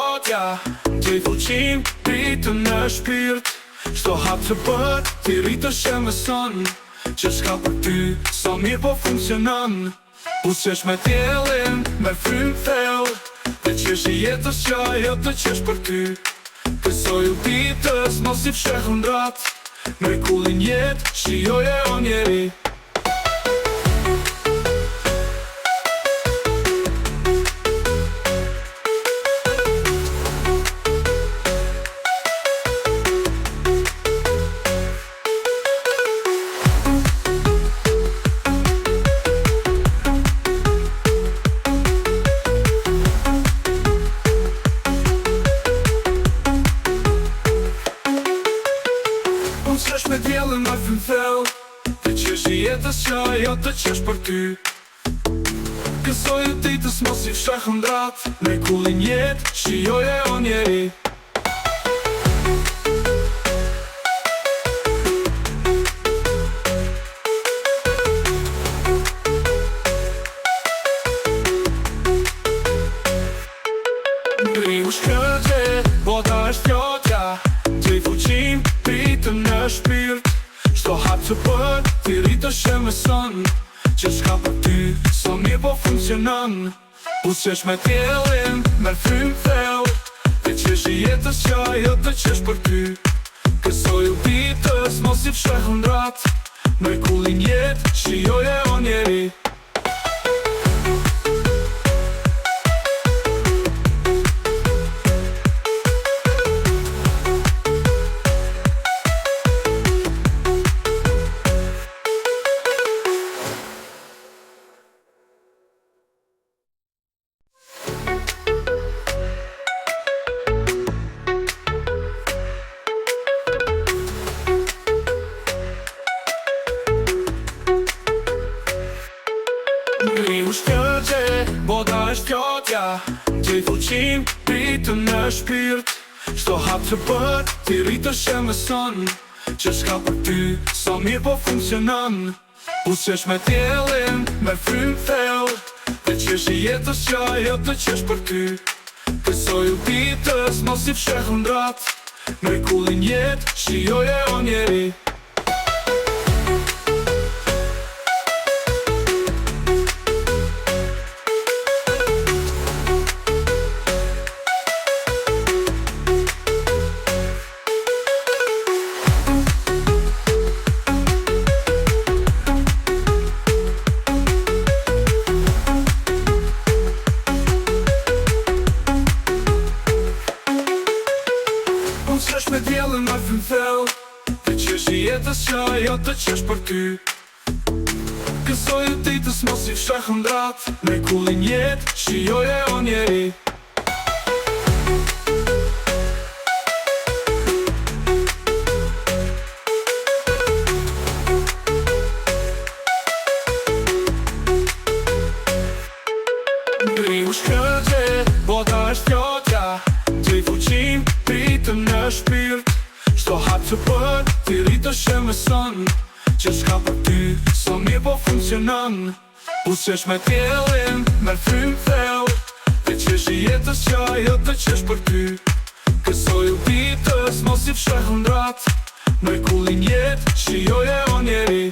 fjotja Gjej fuqin, pritën në shpirt Shto hap që bët, ti rritësh e mëson Që shka për ty, sa mirë po funksionon Pushesh me tjellin, me frym thell Dhe qesh i jetës që ajo të qesh për ty Pësoj u ditës, mos i fsheh ndrat Mrekullin jet, shijoje o njeri Pushesh me djellën me frym thell Dhe qesh i jetës që ajo të qesh për ty Kësoj u ditës mos i fsheh ndrat Mrekullin jet, shijoje o njeri Ngri u shkëgje, bota është fjotja Gjej fuqin, pritën në shpirt Shto hap që bët, ti rritësh e mëson Që shka për ty, sa mirë po funksionon Pushesh me tjellin, me frym thell Dhe qesh i jetës që ajo të qesh për ty Kësoj u ditës, mos i fsheh ndrat Mrekullin jet, shijoje o njeri Ngri u shkëgje, bota është fjotja Gjej fuqin, pritën në shpirt Shto hap që bët, ti rritësh e mëson Që shka për ty, sa mirë po funksionon Pushesh me tjellin, me frym thell Dhe qesh i jetës që ajo të qesh për ty Kësoj u ditës, mos i fsheh ndrat Mrekullin jet, shijoje o njeri Pushesh me djellën me frym thell Dhe qesh i jetës që ajo të qesh për ty Kësoj u ditës mos i fsheh ndrat Mrekullin jet, shijoje o njeri Ngri u shkëgje, bota është fjotja Gjej fuqin, pritën në shpirt Shto hap që bët, ti rritësh e mëson Që shka për ty, sa mirë po funksionon Pushesh me tjellin, me frym thell Dhe qesh i jetës që ajo të qesh për ty Kësoj u ditës, mos i fsheh ndrat Mrekullin jet, shijoje o njeri